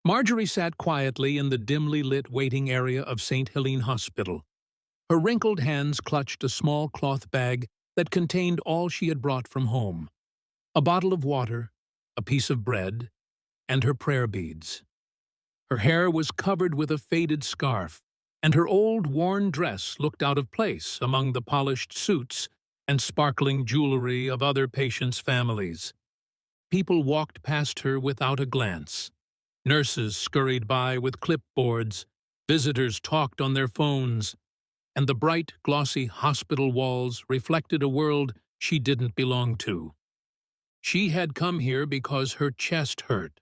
Marjorie sat quietly in the dimly lit waiting area of St. Helene Hospital. Her wrinkled hands clutched a small cloth bag that contained all she had brought from home: a bottle of water, a piece of bread, and her prayer beads. Her hair was covered with a faded scarf, and her old, worn dress looked out of place among the polished suits and sparkling jewelry of other patients' families. People walked past her without a glance. Nurses scurried by with clipboards, visitors talked on their phones, and the bright, glossy hospital walls reflected a world she didn't belong to. She had come here because her chest hurt.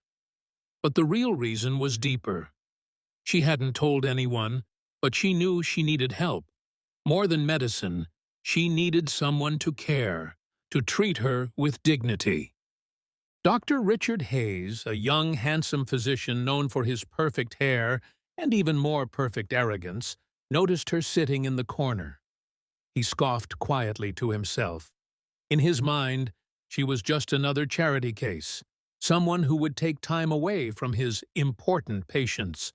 But the real reason was deeper. She hadn't told anyone, but she knew she needed help. More than medicine, she needed someone to care, to treat her with dignity. Dr. Richard Hayes, a young, handsome physician known for his perfect hair and even more perfect arrogance, noticed her sitting in the corner. He scoffed quietly to himself. In his mind, she was just another charity case, someone who would take time away from his important patients.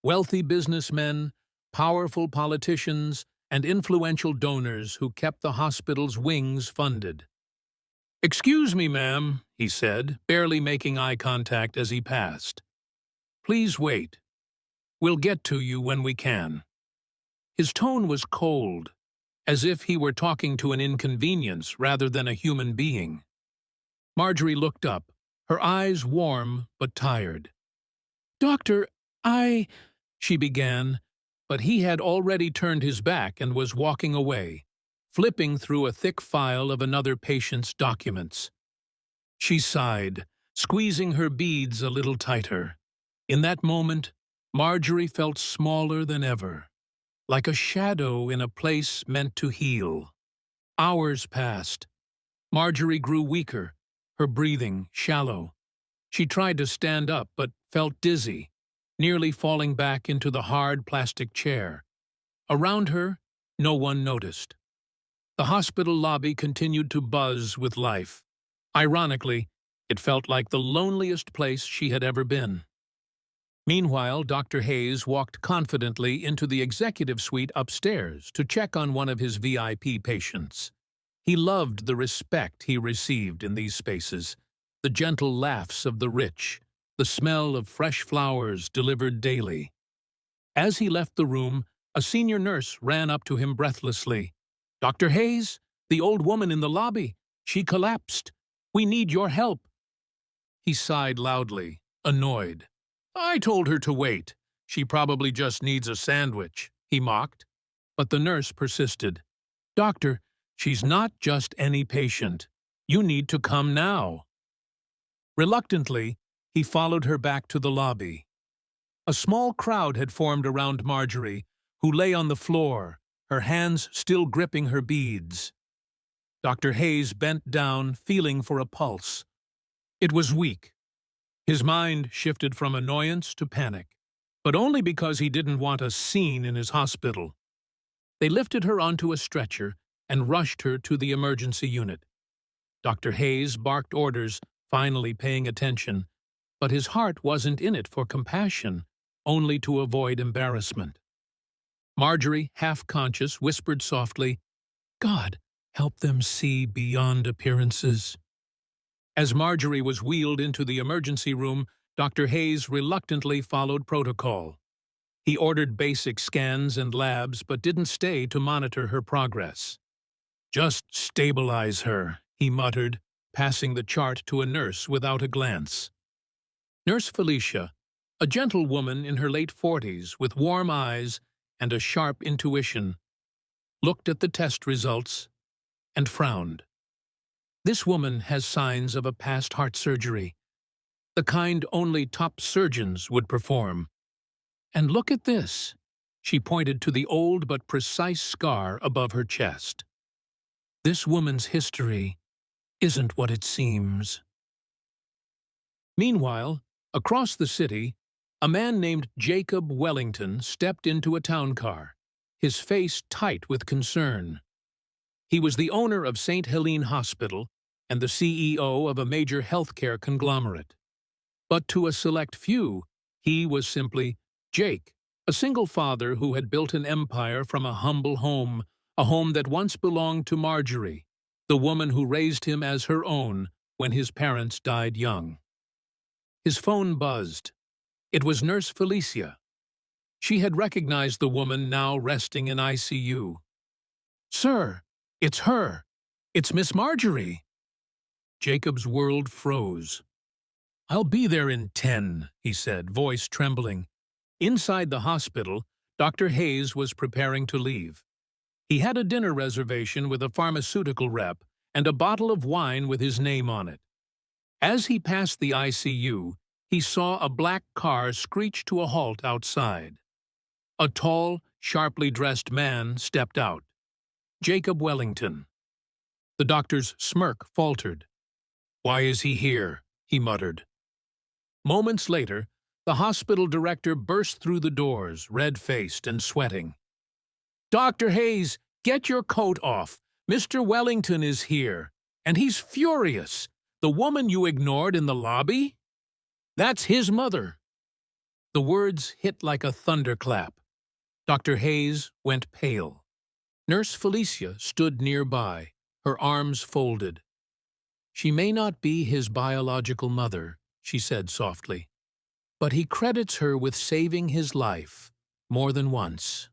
Wealthy businessmen, powerful politicians, and influential donors who kept the hospital's wings funded. "Excuse me, ma'am," he said, barely making eye contact as he passed. "Please wait. We'll get to you when we can." His tone was cold, as if he were talking to an inconvenience rather than a human being. Marjorie looked up, her eyes warm but tired. "Doctor, she began, but he had already turned his back and was walking away, flipping through a thick file of another patient's documents. She sighed, squeezing her beads a little tighter. In that moment, Marjorie felt smaller than ever, like a shadow in a place meant to heal. Hours passed. Marjorie grew weaker, her breathing shallow. She tried to stand up but felt dizzy, nearly falling back into the hard plastic chair. Around her, no one noticed. The hospital lobby continued to buzz with life. Ironically, it felt like the loneliest place she had ever been. Meanwhile, Dr. Hayes walked confidently into the executive suite upstairs to check on one of his VIP patients. He loved the respect he received in these spaces, the gentle laughs of the rich, the smell of fresh flowers delivered daily. As he left the room, a senior nurse ran up to him breathlessly. "Dr. Hayes, the old woman in the lobby. She collapsed. We need your help." He sighed loudly, annoyed. "I told her to wait. She probably just needs a sandwich," he mocked. But the nurse persisted. "Doctor, she's not just any patient. You need to come now." Reluctantly, he followed her back to the lobby. A small crowd had formed around Marjorie, who lay on the floor, her hands still gripping her beads. Dr. Hayes bent down, feeling for a pulse. It was weak. His mind shifted from annoyance to panic, but only because he didn't want a scene in his hospital. They lifted her onto a stretcher and rushed her to the emergency unit. Dr. Hayes barked orders, finally paying attention, but his heart wasn't in it for compassion, only to avoid embarrassment. Marjorie, half-conscious, whispered softly, "God, help them see beyond appearances." As Marjorie was wheeled into the emergency room, Dr. Hayes reluctantly followed protocol. He ordered basic scans and labs but didn't stay to monitor her progress. "Just stabilize her," he muttered, passing the chart to a nurse without a glance. Nurse Felicia, a gentle woman in her late 40s with warm eyes and a sharp intuition, looked at the test results and frowned. "This woman has signs of a past heart surgery, the kind only top surgeons would perform. And look at this." She pointed to the old but precise scar above her chest. "This woman's history isn't what it seems." Meanwhile, across the city, a man named Jacob Wellington stepped into a town car, his face tight with concern. He was the owner of St. Helene Hospital and the CEO of a major healthcare conglomerate. But to a select few, He was simply Jake, a single father who had built an empire from a humble home, a home that once belonged to Marjorie, the woman who raised him as her own when his parents died young. His phone buzzed. It was Nurse Felicia. She had recognized the woman now resting in ICU. "Sir, it's her. It's Miss Marjorie." Jacob's world froze. "I'll be there in 10, he said, voice trembling. Inside the hospital, Dr. Hayes was preparing to leave. He had a dinner reservation with a pharmaceutical rep and a bottle of wine with his name on it. As he passed the ICU, he saw a black car screech to a halt outside. A tall, sharply dressed man stepped out. Jacob Wellington. The doctor's smirk faltered. "Why is he here?" he muttered. Moments later, the hospital director burst through the doors, red-faced and sweating. "Dr. Hayes, get your coat off. Mr. Wellington is here, and he's furious. The woman you ignored in the lobby? That's his mother." The words hit like a thunderclap. Dr. Hayes went pale. Nurse Felicia stood nearby, her arms folded. "She may not be his biological mother," she said softly, "but he credits her with saving his life more than once."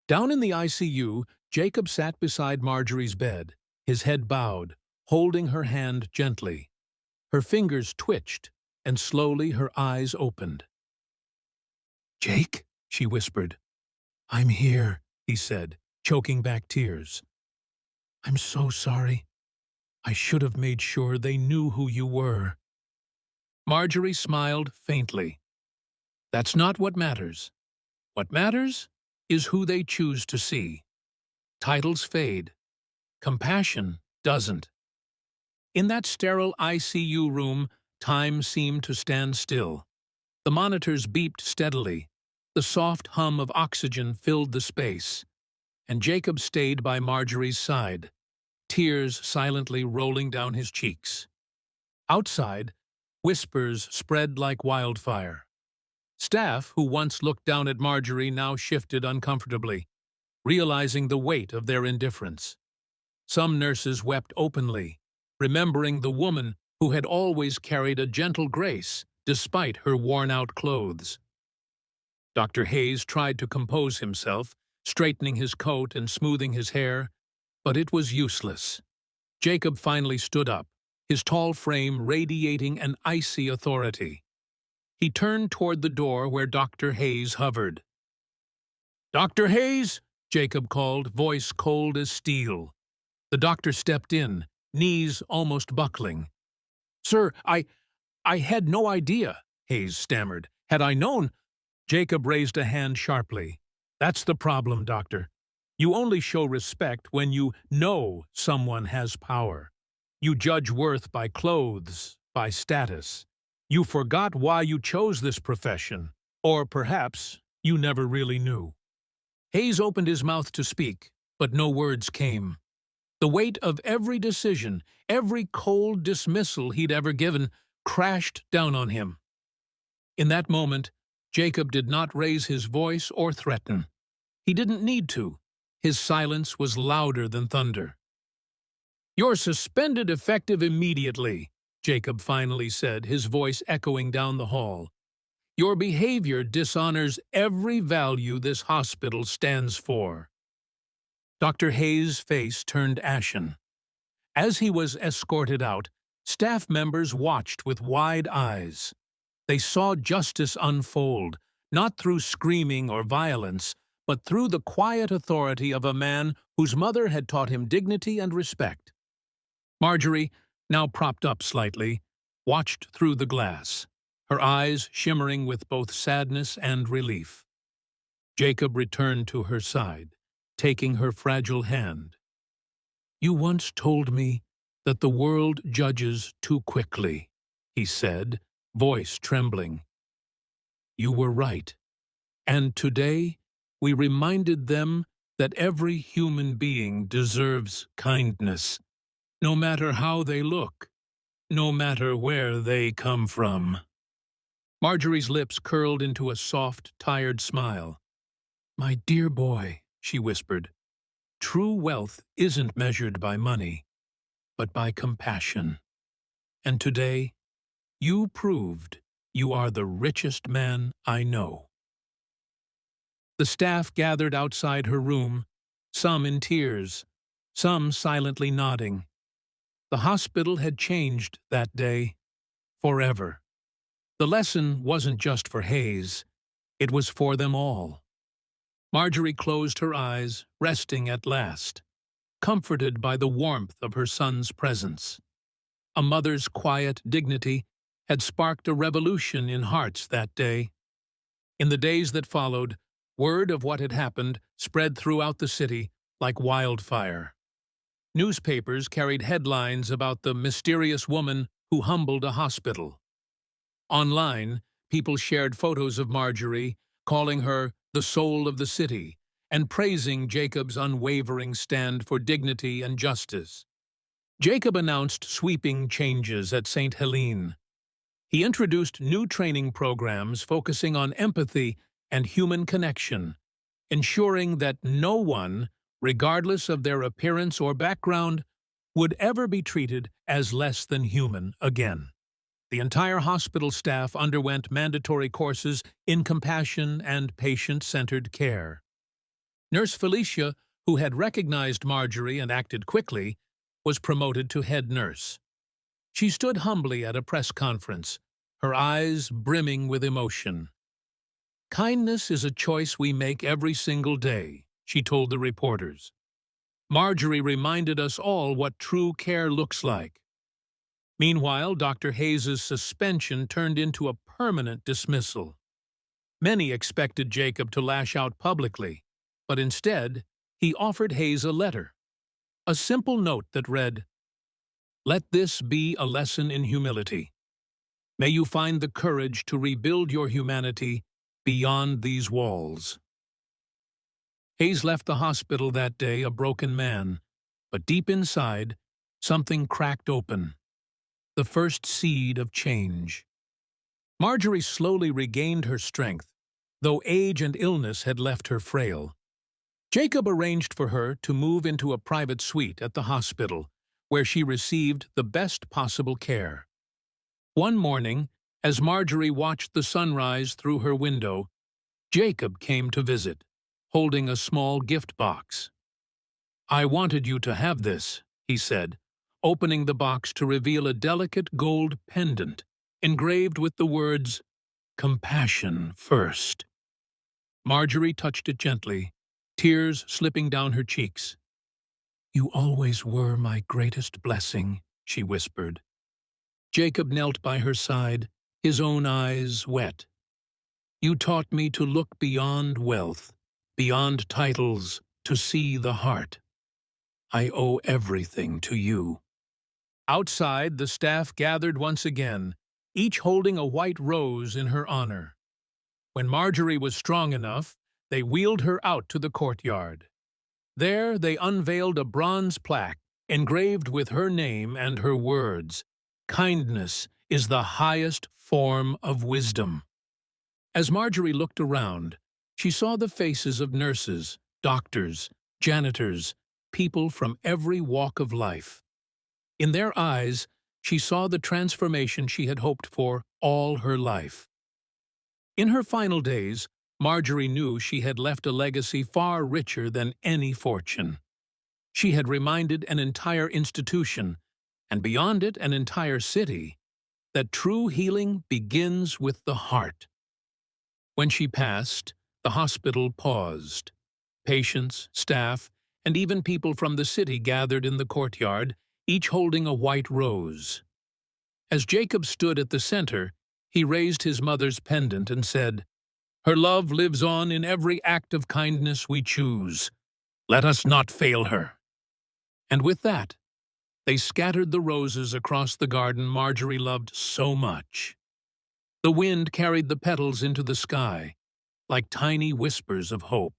Down in the ICU, Jacob sat beside Marjorie's bed, his head bowed, holding her hand gently. Her fingers twitched, and slowly her eyes opened. "Jake," she whispered. "I'm here," he said, choking back tears. "I'm so sorry. I should have made sure they knew who you were." Marjorie smiled faintly. "That's not what matters. What matters is who they choose to see. Titles fade. Compassion doesn't." In that sterile ICU room, time seemed to stand still. The monitors beeped steadily. The soft hum of oxygen filled the space, and Jacob stayed by Marjorie's side, tears silently rolling down his cheeks. Outside, whispers spread like wildfire. Staff who once looked down at Marjorie now shifted uncomfortably, realizing the weight of their indifference. Some nurses wept openly, remembering the woman who had always carried a gentle grace despite her worn-out clothes. Dr. Hayes tried to compose himself, straightening his coat and smoothing his hair, but it was useless. Jacob finally stood up, his tall frame radiating an icy authority. He turned toward the door where Dr. Hayes hovered. "Dr. Hayes!" Jacob called, voice cold as steel. The doctor stepped in, knees almost buckling. "Sir, I had no idea," Hayes stammered. "Had I known—" Jacob raised a hand sharply. "That's the problem, doctor. You only show respect when you know someone has power. You judge worth by clothes, by status. You forgot why you chose this profession, or perhaps you never really knew." Hayes opened his mouth to speak, but no words came. The weight of every decision, every cold dismissal he'd ever given, crashed down on him. In that moment, Jacob did not raise his voice or threaten. He didn't need to. His silence was louder than thunder. "You're suspended effective immediately," Jacob finally said, his voice echoing down the hall. "Your behavior dishonors every value this hospital stands for." Dr. Hayes' face turned ashen. As he was escorted out, staff members watched with wide eyes. They saw justice unfold, not through screaming or violence, but through the quiet authority of a man whose mother had taught him dignity and respect. Marjorie, now propped up slightly, watched through the glass, her eyes shimmering with both sadness and relief. Jacob returned to her side, taking her fragile hand. "You once told me that the world judges too quickly," he said, voice trembling. "You were right, and today we reminded them that every human being deserves kindness, no matter how they look, no matter where they come from." Marjorie's lips curled into a soft, tired smile. "My dear boy," she whispered, "true wealth isn't measured by money, but by compassion. And today, you proved you are the richest man I know." The staff gathered outside her room, some in tears, some silently nodding. The hospital had changed that day, forever. The lesson wasn't just for Hayes, it was for them all. Marjorie closed her eyes, resting at last, comforted by the warmth of her son's presence. A mother's quiet dignity had sparked a revolution in hearts that day. In the days that followed, word of what had happened spread throughout the city like wildfire. Newspapers carried headlines about the mysterious woman who humbled a hospital. Online, people shared photos of Marjorie, calling her the soul of the city, and praising Jacob's unwavering stand for dignity and justice. Jacob announced sweeping changes at St. Helene. He introduced new training programs focusing on empathy and human connection, ensuring that no one, regardless of their appearance or background, would ever be treated as less than human again. The entire hospital staff underwent mandatory courses in compassion and patient-centered care. Nurse Felicia, who had recognized Marjorie and acted quickly, was promoted to head nurse. She stood humbly at a press conference, her eyes brimming with emotion. "Kindness is a choice we make every single day," she told the reporters. Marjorie reminded us all what true care looks like. Meanwhile, Dr. Hayes's suspension turned into a permanent dismissal. Many expected Jacob to lash out publicly, but instead, he offered Hayes a letter. A simple note that read, "Let this be a lesson in humility. May you find the courage to rebuild your humanity beyond these walls." Hayes left the hospital that day a broken man, but deep inside, something cracked open. The first seed of change. Marjorie slowly regained her strength, though age and illness had left her frail. Jacob arranged for her to move into a private suite at the hospital, where she received the best possible care. One morning, as Marjorie watched the sunrise through her window, Jacob came to visit, holding a small gift box. "I wanted you to have this," he said, opening the box to reveal a delicate gold pendant engraved with the words, "Compassion first." Marjorie touched it gently, tears slipping down her cheeks. "You always were my greatest blessing," she whispered. Jacob knelt by her side, his own eyes wet. "You taught me to look beyond wealth, beyond titles, to see the heart. I owe everything to you." Outside, the staff gathered once again, each holding a white rose in her honor. When Marjorie was strong enough, they wheeled her out to the courtyard. There they unveiled a bronze plaque engraved with her name and her words, "Kindness is the highest form of wisdom." As Marjorie looked around, she saw the faces of nurses, doctors, janitors, people from every walk of life. In their eyes, she saw the transformation she had hoped for all her life. In her final days, Marjorie knew she had left a legacy far richer than any fortune. She had reminded an entire institution, and beyond it an entire city, that true healing begins with the heart. When she passed, the hospital paused. Patients, staff, and even people from the city gathered in the courtyard, each holding a white rose. As Jacob stood at the center, he raised his mother's pendant and said, "Her love lives on in every act of kindness we choose. Let us not fail her." And with that, they scattered the roses across the garden Marjorie loved so much. The wind carried the petals into the sky, like tiny whispers of hope.